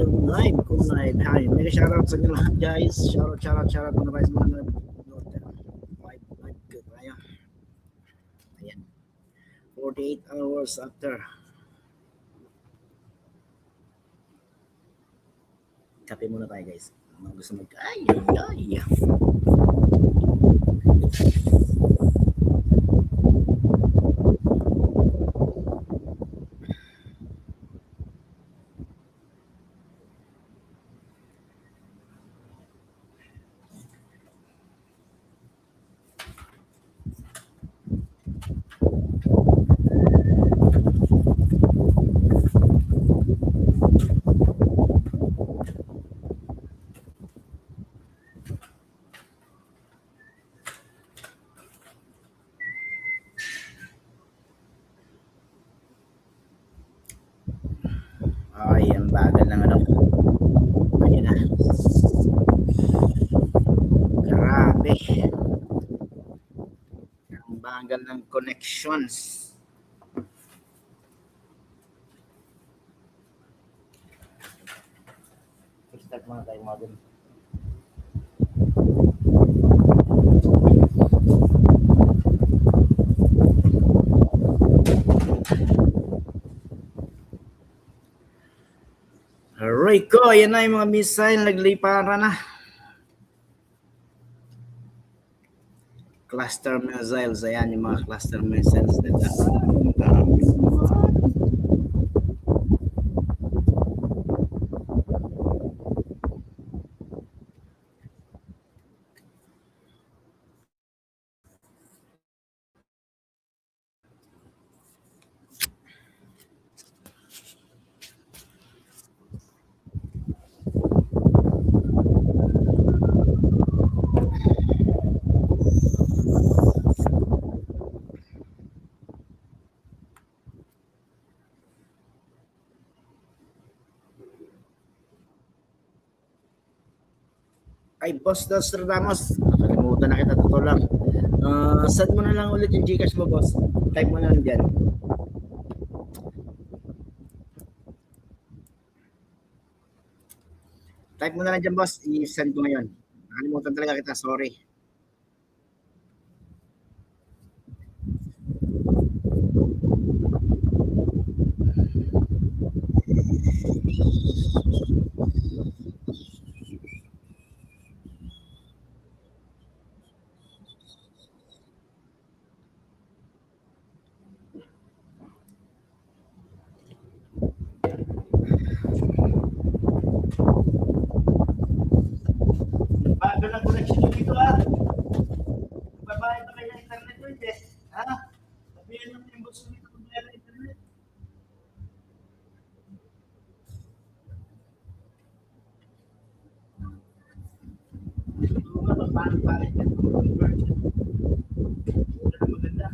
live kung live. Hi, mega shoutout sa inyo lahat guys. Shoutout mga guys mga live good tayo. Ayan. 48 hours after. Kape muna tayo guys. Ano gusto mag ay. Ay, ang bagal ng ano. Ayun na. Grabe. Ang bagal ng connections. Start muna tayo modem. Aray ko, yan na yung mga missile naglipara na. Cluster missiles, ayan yung mga cluster missiles nila. Ay, Boss Nostradamus, nakalimutan na kita, totoo lang. Send mo na lang ulit yung Gcash mo, boss. Type mo na lang dyan. Type mo na lang dyan, boss. I-send ko ngayon. Nakalimutan talaga kita, sorry. Bago na connection nyo dito, ha? Babayad na kayo ng internet mo, hindi? Ha? Sabihin nyo yung boss dito kung bayad ng internet. Oo nga, paano yan? Maganda.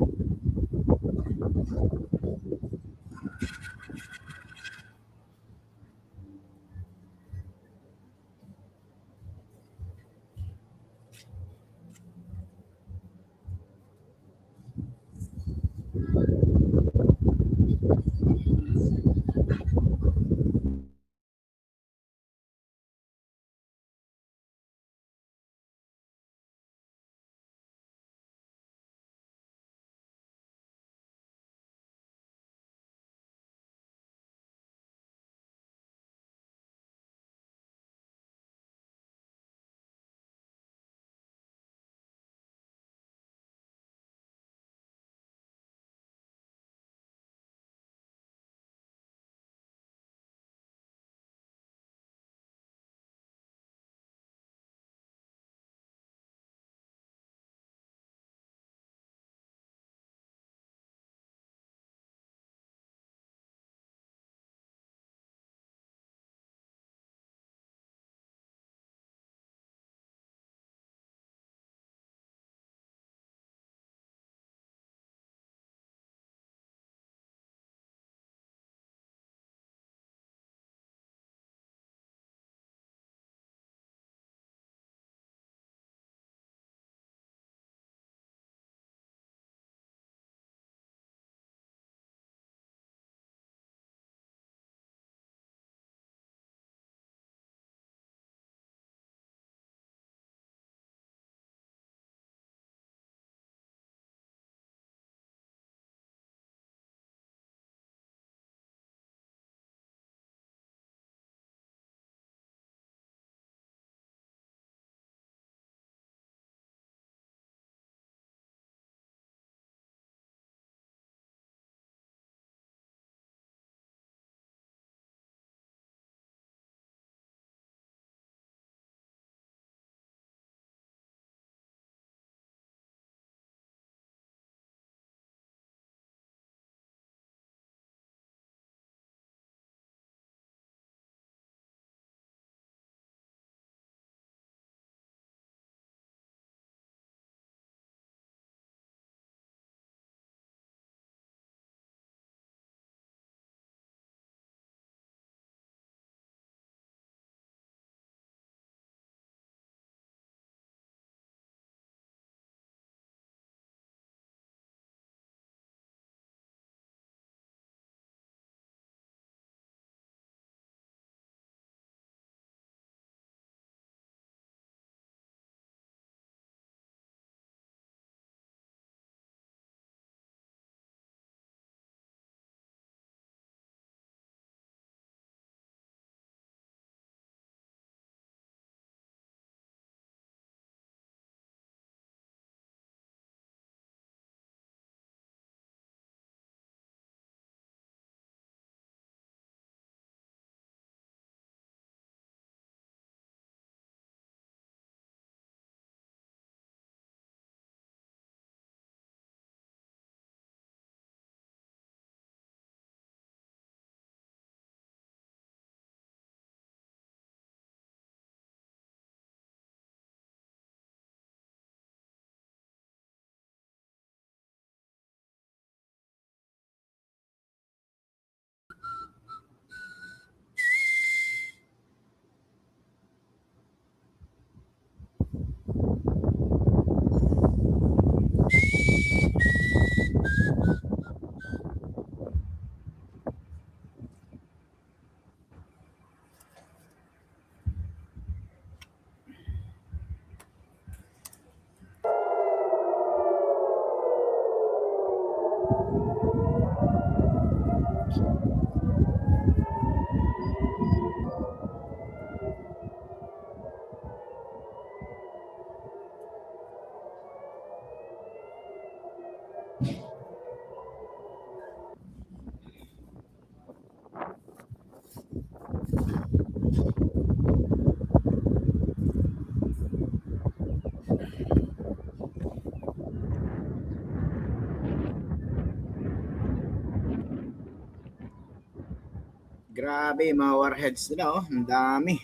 Grabe, mga warheads nila, oh. Ang dami.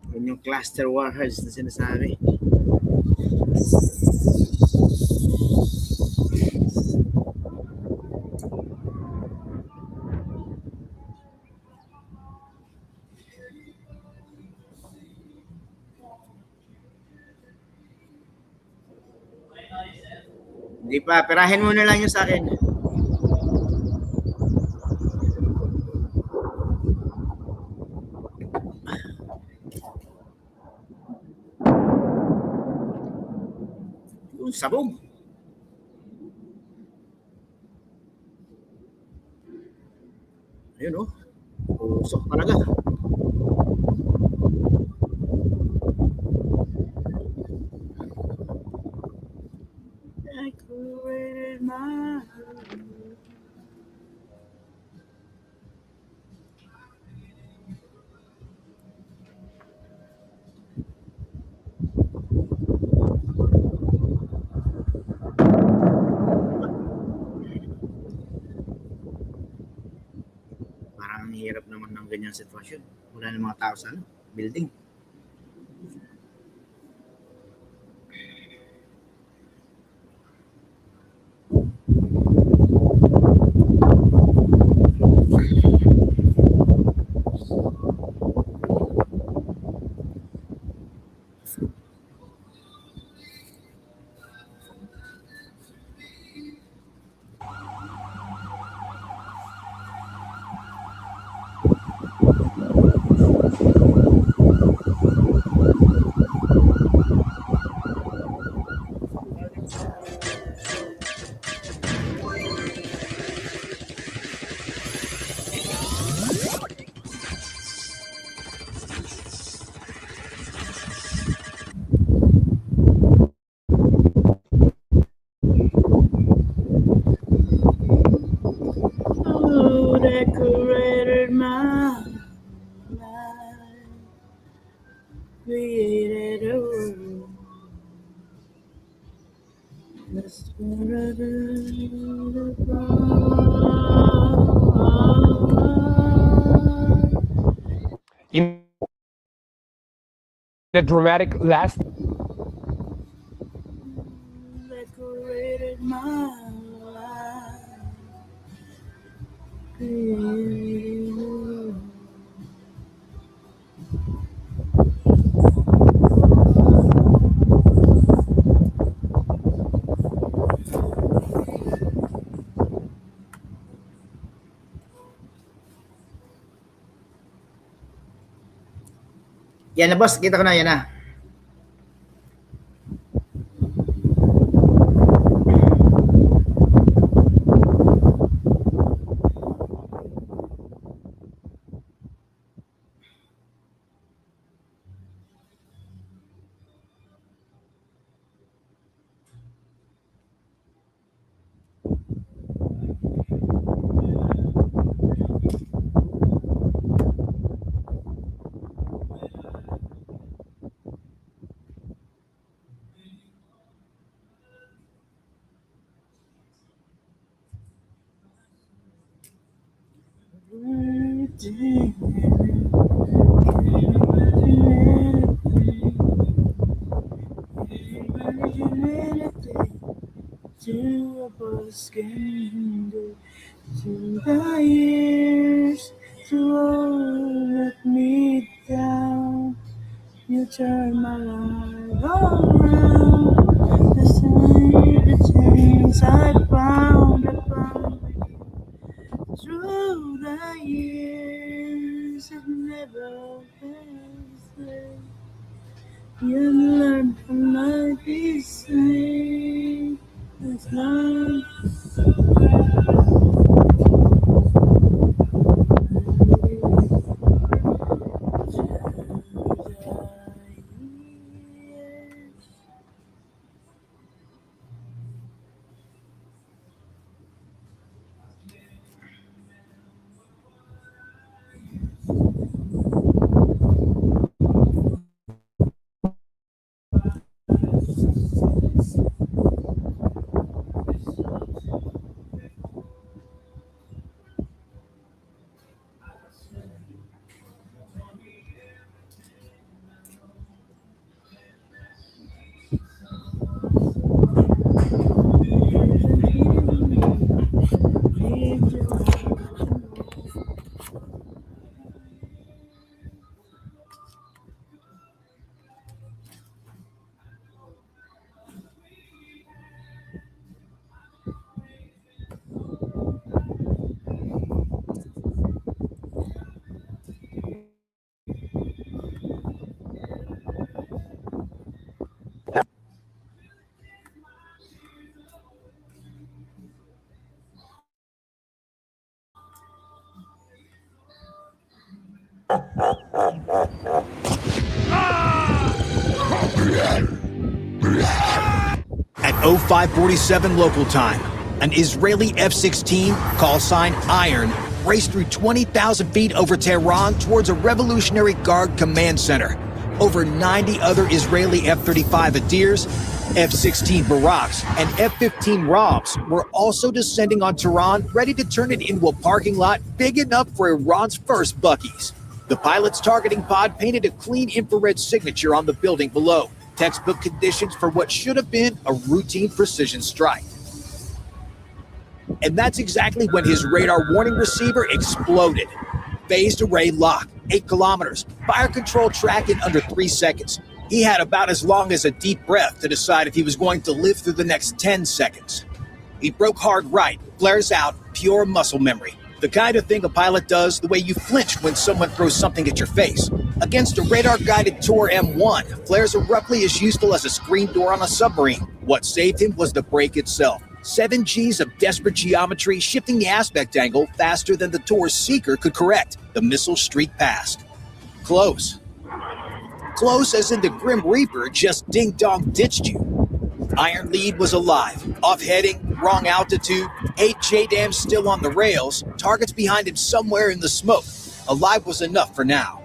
Yun yung cluster warheads na sinasabi. Hindi pa, perahin mo na lang yung sa akin. Yung sabog. Ayun, oh. Usok talaga. Decorated my room. Parang ang hirap naman ng ganyang sitwasyon. Wala ng mga tao sa building. Oh, decorated my life, created a world. That's what I do. In the dramatic last Decorated my life, created a world. Yan na boss, kita ko na yan na. To a bus can do to the years to let me down. You turn my life around. The same the chains I found through the years. It never ends. You learn from life is same. It's not. At 0547 local time, an Israeli F-16, call sign Iron, raced through 20,000 feet over Tehran towards a Revolutionary Guard command center. Over 90 other Israeli F-35 Adirs, F-16 Baraks, and F-15 Rams were also descending on Tehran, ready to turn it into a parking lot big enough for Iran's first Buckies. The pilot's targeting pod painted a clean infrared signature on the building below. Textbook conditions for what should have been a routine precision strike. And that's exactly when his radar warning receiver exploded. Phased array lock, 8 kilometers, fire control track in under 3 seconds. He had about as long as a deep breath to decide if he was going to live through the next 10 seconds. He broke hard right, flares out, pure muscle memory. The kind of thing a pilot does the way you flinch when someone throws something at your face. Against a radar-guided Tor M1, flares are roughly as useful as a screen door on a submarine. What saved him was the brake itself. 7 Gs of desperate geometry shifting the aspect angle faster than the Tor's seeker could correct. The missile streaked past. Close. Close as in the Grim Reaper just ding-dong ditched you. Iron Lead was alive, off-heading, wrong altitude, 8 JDAMs still on the rails, targets behind him somewhere in the smoke. Alive was enough for now.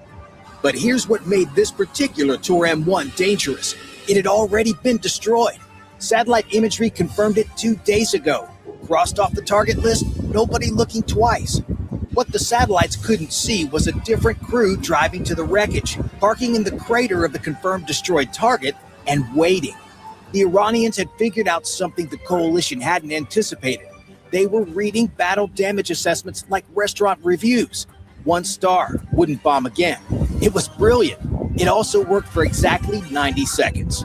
But here's what made this particular Tor M1 dangerous. It had already been destroyed. Satellite imagery confirmed it 2 days ago. Crossed off the target list, nobody looking twice. What the satellites couldn't see was a different crew driving to the wreckage, parking in the crater of the confirmed destroyed target, and waiting. The Iranians had figured out something the coalition hadn't anticipated. They were reading battle damage assessments like restaurant reviews. 1 star, wouldn't bomb again. It was brilliant. It also worked for exactly 90 seconds.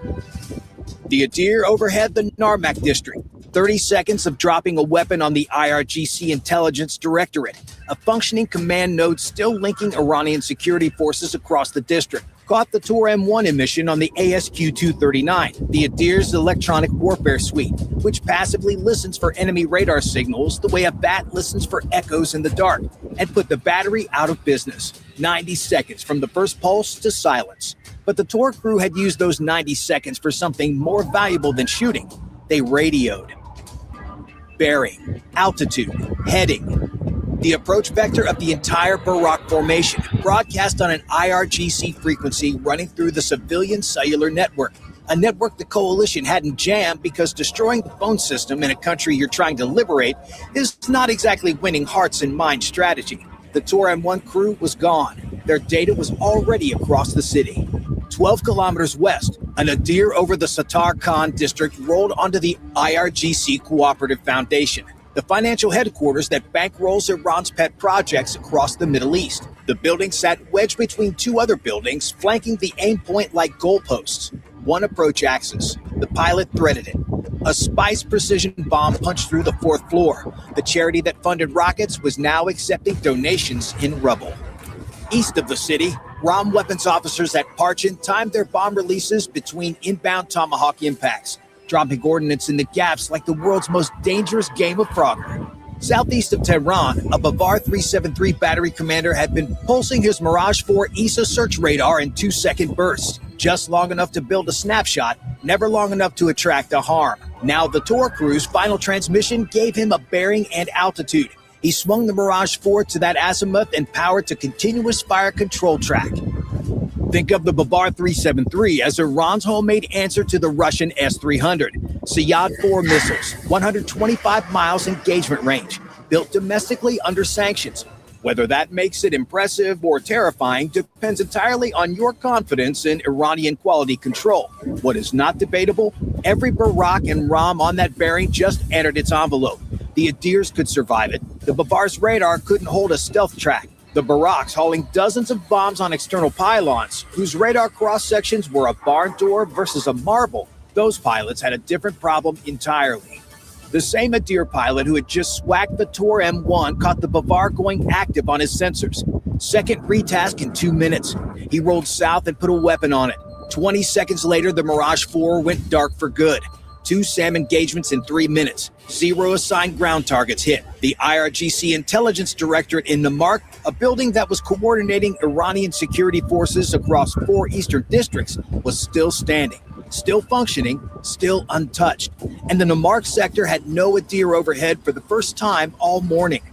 The Adir overhead the Narmak district. 30 seconds of dropping a weapon on the IRGC Intelligence Directorate, a functioning command node still linking Iranian security forces across the district. Caught the Tor M1 emission on the ASQ-239, the Adir's electronic warfare suite, which passively listens for enemy radar signals the way a bat listens for echoes in the dark, and put the battery out of business. 90 seconds from the first pulse to silence. But the Tor crew had used those 90 seconds for something more valuable than shooting. They radioed. Bearing, altitude, heading. The approach vector of the entire Barak formation, broadcast on an IRGC frequency running through the civilian cellular network, a network the coalition hadn't jammed because destroying the phone system in a country you're trying to liberate is not exactly winning hearts and minds strategy. The Tor M1 crew was gone. Their data was already across the city. 12 kilometers west, an Adir over the Sattar Khan district rolled onto the IRGC Cooperative Foundation, the financial headquarters that bankrolls Iran's pet projects across the Middle East. The building sat wedged between 2 other buildings, flanking the aim point like goalposts. 1 approach axis. The pilot threaded it. A Spice precision bomb punched through the 4th floor. The charity that funded rockets was now accepting donations in rubble. East of the city, ROM weapons officers at Parchin timed their bomb releases between inbound Tomahawk impacts, dropping ordnance in the gaps like the world's most dangerous game of Frogger. Southeast of Tehran, a Bavar 373 battery commander had been pulsing his Mirage 4 ESA search radar in 2-second bursts, just long enough to build a snapshot, never long enough to attract a harm. Now the Tor crew's final transmission gave him a bearing and altitude. He swung the Mirage 4 to that azimuth and powered to continuous fire control track. Think of the Bavar 373 as Iran's homemade answer to the Russian S-300. Sayad-4 missiles, 125 miles engagement range, built domestically under sanctions. Whether that makes it impressive or terrifying depends entirely on your confidence in Iranian quality control. What is not debatable, every Barak and Ram on that bearing just entered its envelope. The Adirs could survive it. The Bavar's radar couldn't hold a stealth track. The Baraks hauling dozens of bombs on external pylons, whose radar cross-sections were a barn door versus a marble. Those pilots had a different problem entirely. The same Adir pilot who had just swacked the Tor M1 caught the Bavar going active on his sensors. Second retask in 2 minutes. He rolled south and put a weapon on it. 20 seconds later, the Mirage 4 went dark for good. 2 SAM engagements in 3 minutes. 0 assigned ground targets hit. The IRGC Intelligence Directorate in Namarq, a building that was coordinating Iranian security forces across 4 eastern districts, was still standing, still functioning, still untouched. And the Namarq sector had no Adir overhead for the first time all morning.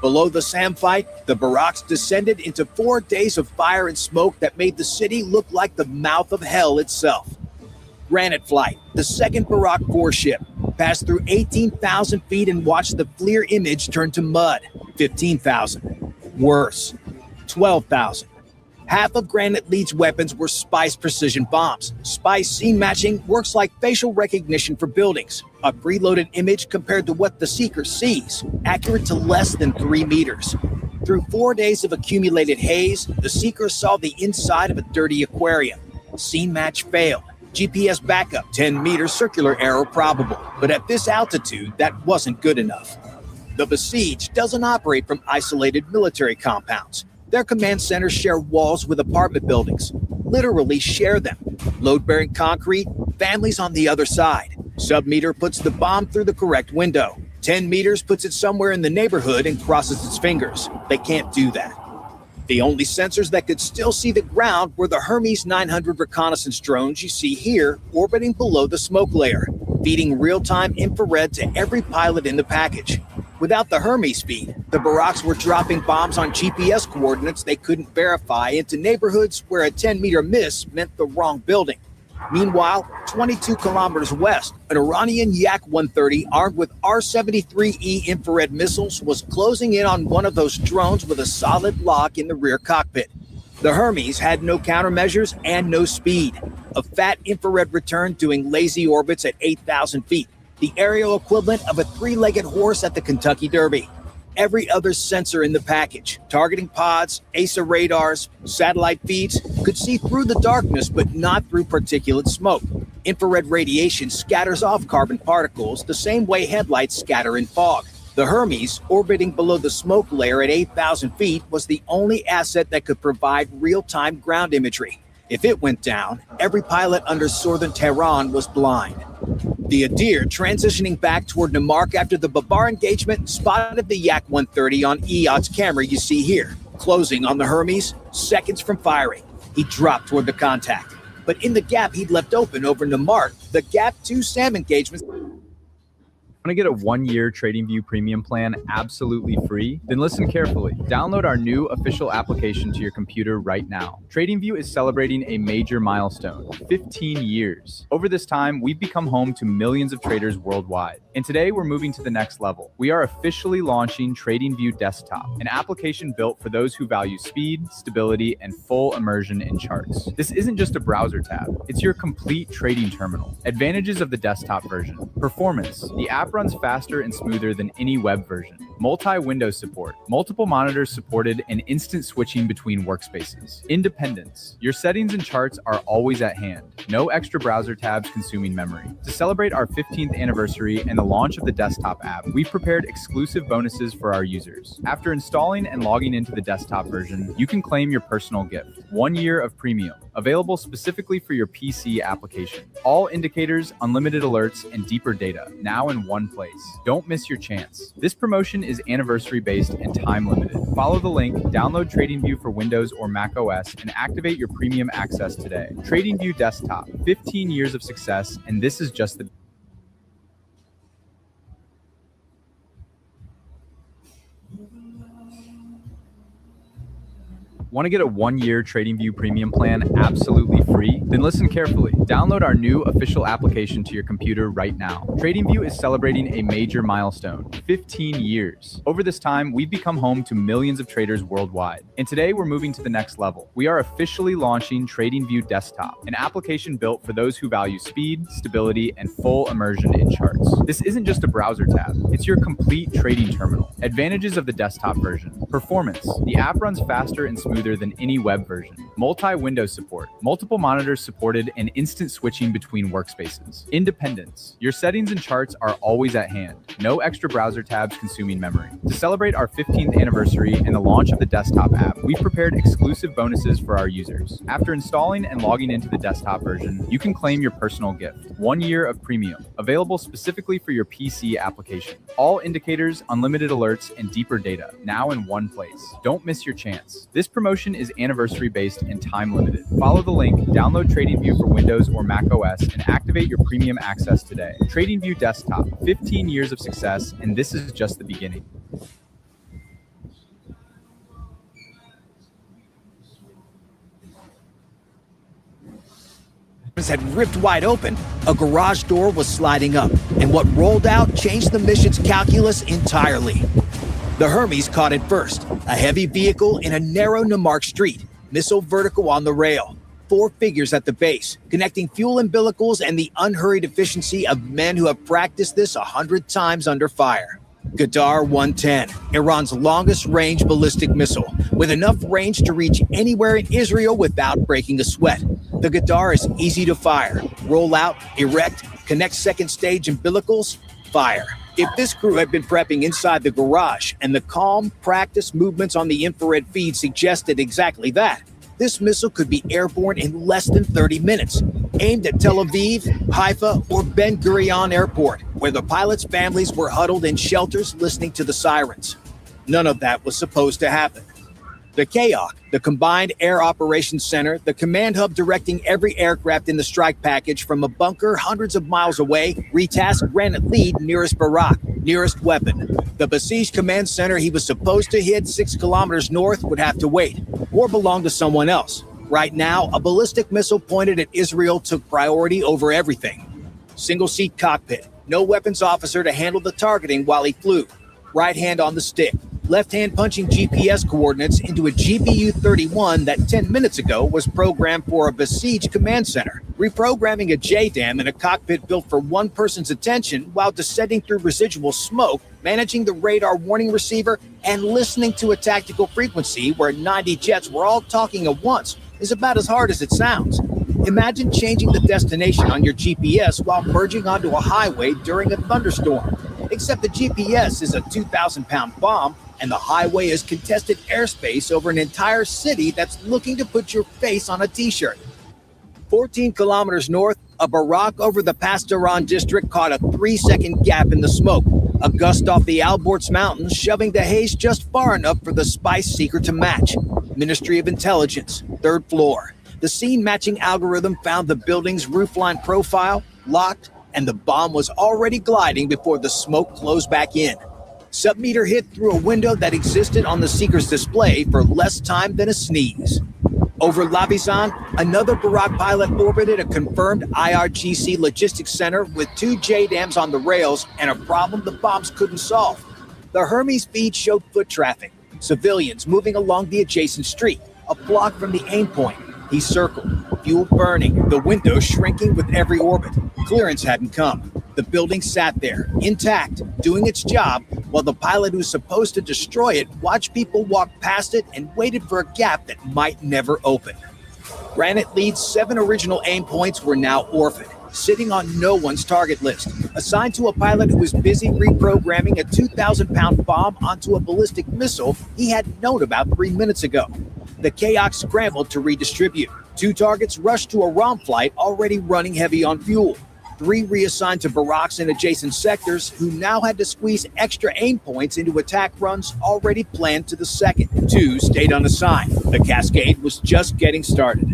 Below the SAM fight, the barracks descended into 4 days of fire and smoke that made the city look like the mouth of hell itself. Granite Flight, the second Barak 4 ship, passed through 18,000 feet and watched the FLIR image turn to mud. 15,000. Worse, 12,000. Half of Granite Lead's weapons were SPICE precision bombs. SPICE scene matching works like facial recognition for buildings. A preloaded image compared to what the seeker sees, accurate to less than 3 meters. Through 4 days of accumulated haze, the seeker saw the inside of a dirty aquarium. Scene match failed. GPS backup, 10 meters circular error probable. But at this altitude, that wasn't good enough. The Besieged doesn't operate from isolated military compounds. Their command centers share walls with apartment buildings. Literally share them. Load-bearing concrete, families on the other side. Submeter puts the bomb through the correct window. 10 meters puts it somewhere in the neighborhood and crosses its fingers. They can't do that. The only sensors that could still see the ground were the Hermes 900 reconnaissance drones you see here orbiting below the smoke layer, feeding real-time infrared to every pilot in the package. Without the Hermes feed, the barracks were dropping bombs on GPS coordinates they couldn't verify into neighborhoods where a 10-meter miss meant the wrong building. Meanwhile, 22 kilometers west, an Iranian Yak-130 armed with R-73E infrared missiles was closing in on one of those drones with a solid lock in the rear cockpit. The Hermes had no countermeasures and no speed. A fat infrared return doing lazy orbits at 8,000 feet, the aerial equivalent of a 3-legged horse at the Kentucky Derby. Every other sensor in the package, targeting pods, ASA radars, satellite feeds, could see through the darkness but not through particulate smoke. Infrared radiation scatters off carbon particles the same way headlights scatter in fog. The Hermes, orbiting below the smoke layer at 8,000 feet, was the only asset that could provide real-time ground imagery. If it went down, every pilot under southern Tehran was blind. The Adir, transitioning back toward Namarq after the Babar engagement, spotted the Yak-130 on EOT's camera you see here, closing on the Hermes seconds from firing. He dropped toward the contact. But in the gap he'd left open over Namarq, the GAP-2 SAM engagements. Want to get a 1-year TradingView premium plan absolutely free? Then listen carefully. Download our new official application to your computer right now. TradingView is celebrating a major milestone, 15 years. Over this time, we've become home to millions of traders worldwide. And today we're moving to the next level. We are officially launching TradingView Desktop, an application built for those who value speed, stability, and full immersion in charts. This isn't just a browser tab. It's your complete trading terminal. Advantages of the desktop version. Performance. The app runs faster and smoother than any web version. Multi-window support, multiple monitors supported, and instant switching between workspaces. Independence. Your settings and charts are always at hand. No extra browser tabs consuming memory. To celebrate our 15th anniversary and the launch of the desktop app, we've prepared exclusive bonuses for our users. After installing and logging into the desktop version, you can claim your personal gift, 1 year of premium, available specifically for your PC application. All indicators, unlimited alerts, and deeper data, now in one place. Don't miss your chance. This promotion is anniversary-based and time-limited. Follow the link, download TradingView for Windows or Mac OS, and activate your premium access today. TradingView Desktop, 15 years of success, and this is just the Want to get a 1-year TradingView premium plan absolutely free? Then listen carefully. Download our new official application to your computer right now. TradingView is celebrating a major milestone, 15 years. Over this time, we've become home to millions of traders worldwide. And today we're moving to the next level. We are officially launching TradingView Desktop, an application built for those who value speed, stability, and full immersion in charts. This isn't just a browser tab. It's your complete trading terminal. Advantages of the desktop version. Performance. The app runs faster and smoother than any web version. Multi-window support. Multiple monitors supported and instant switching between workspaces. Independence. Your settings and charts are always at hand. No extra browser tabs consuming memory. To celebrate our 15th anniversary and the launch of the desktop app, we've prepared exclusive bonuses for our users. After installing and logging into the desktop version, you can claim your personal gift. 1 year of premium, available specifically for your PC application. All indicators, unlimited alerts, and deeper data, now in one place. Don't miss your chance. This promotion is anniversary-based and time-limited. Follow the link, download TradingView for Windows or Mac OS, and activate your premium access today. TradingView Desktop, 15 years of success, and this is just the beginning. Had ripped wide open, a garage door was sliding up, and what rolled out changed the mission's calculus entirely. The Hermes caught it first, a heavy vehicle in a narrow Nemark street, missile vertical on the rail, 4 figures at the base, connecting fuel umbilicals and the unhurried efficiency of men who have practiced this 100 times under fire. Ghadar 110, Iran's longest-range ballistic missile, with enough range to reach anywhere in Israel without breaking a sweat. The Ghadar is easy to fire, roll out, erect, connect second stage umbilicals, fire. If this crew had been prepping inside the garage and the calm, practice movements on the infrared feed suggested exactly that, this missile could be airborne in less than 30 minutes, aimed at Tel Aviv, Haifa, or Ben Gurion Airport, where the pilots' families were huddled in shelters listening to the sirens. None of that was supposed to happen. The KAOC, the Combined Air Operations Center, the command hub directing every aircraft in the strike package from a bunker hundreds of miles away, retasked Granite Lead nearest Barak, nearest weapon. The besieged command center he was supposed to hit 6 kilometers north would have to wait, or belong to someone else. Right now, a ballistic missile pointed at Israel took priority over everything. Single-seat cockpit, no weapons officer to handle the targeting while he flew. Right hand on the stick, left hand punching GPS coordinates into a GPU-31 that 10 minutes ago was programmed for a besieged command center, reprogramming a JDAM in a cockpit built for one person's attention while descending through residual smoke, managing the radar warning receiver, and listening to a tactical frequency where 90 jets were all talking at once is about as hard as it sounds. Imagine changing the destination on your GPS while merging onto a highway during a thunderstorm. Except the GPS is a 2,000-pound bomb, and the highway is contested airspace over an entire city that's looking to put your face on a t-shirt. 14 kilometers north, a Barak over the Pastoran district caught a 3-second gap in the smoke, a gust off the Alborz Mountains shoving the haze just far enough for the spice seeker to match. Ministry of Intelligence, 3rd floor. The scene matching algorithm found the building's roofline profile, locked, and the bomb was already gliding before the smoke closed back in. Submeter hit through a window that existed on the seeker's display for less time than a sneeze. Over Labizan, another Barak pilot orbited a confirmed IRGC logistics center with 2 JDAMs on the rails and a problem the bombs couldn't solve. The Hermes feed showed foot traffic, civilians moving along the adjacent street, a block from the aim point. He circled, fuel burning, the window shrinking with every orbit. Clearance hadn't come. The building sat there, intact, doing its job, while the pilot who's supposed to destroy it watched people walk past it and waited for a gap that might never open. Granite Lead's 7 original aim points were now orphaned, sitting on no one's target list, assigned to a pilot who was busy reprogramming a 2,000-pound bomb onto a ballistic missile he had known about 3 minutes ago. The KAOC scrambled to redistribute. 2 targets rushed to a ROM flight already running heavy on fuel. 3 reassigned to Baraks in adjacent sectors who now had to squeeze extra aim points into attack runs already planned to the second. 2 stayed unassigned. The cascade was just getting started.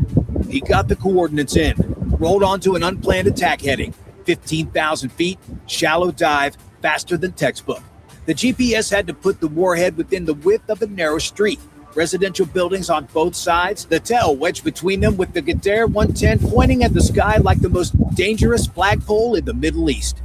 He got the coordinates in, rolled onto an unplanned attack heading, 15,000 feet, shallow dive, faster than textbook. The GPS had to put the warhead within the width of a narrow street. Residential buildings on both sides, the tail wedged between them with the Ghadar 110 pointing at the sky like the most dangerous flagpole in the Middle East.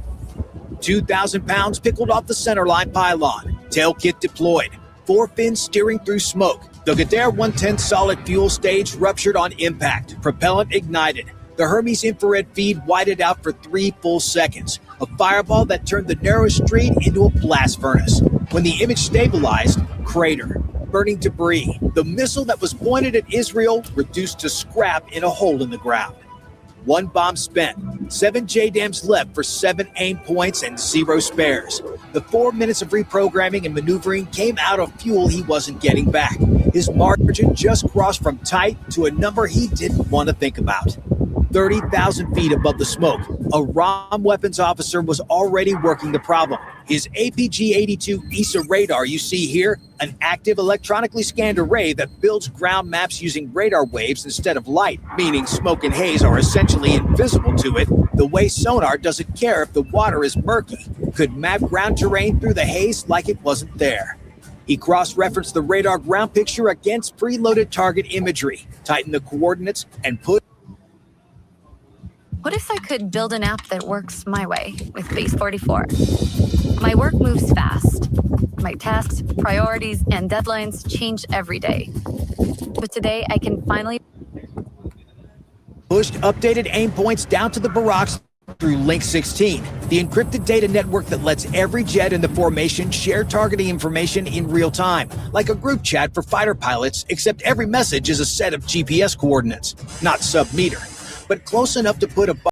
2,000 pounds pickled off the centerline pylon, tail kit deployed, 4 fins steering through smoke. The Ghadar 110 solid fuel stage ruptured on impact, propellant ignited. The Hermes infrared feed whited out for 3 full seconds, a fireball that turned the narrow street into a blast furnace. When the image stabilized, crater. burning debris. The missile that was pointed at Israel reduced to scrap in a hole in the ground. One bomb spent, 7 JDAMs left for 7 aim points and 0 spares. The 4 minutes of reprogramming and maneuvering came out of fuel he wasn't getting back. His margin just crossed from tight to a number he didn't want to think about. 30,000 feet above the smoke, a ROM weapons officer was already working the problem. His APG-82 ESA radar you see here, an active electronically scanned array that builds ground maps using radar waves instead of light, meaning smoke and haze are essentially invisible to it, the way sonar doesn't care if the water is murky, could map ground terrain through the haze like it wasn't there. He cross-referenced the radar ground picture against preloaded target imagery, tightened the coordinates, and put. What if I could build an app that works my way with Base 44? My work moves fast. My tasks, priorities, and deadlines change every day. But today I can finally pushed updated aim points down to the barracks through Link 16, the encrypted data network that lets every jet in the formation share targeting information in real time, like a group chat for fighter pilots, except every message is a set of GPS coordinates, not sub-meter, but close enough to put a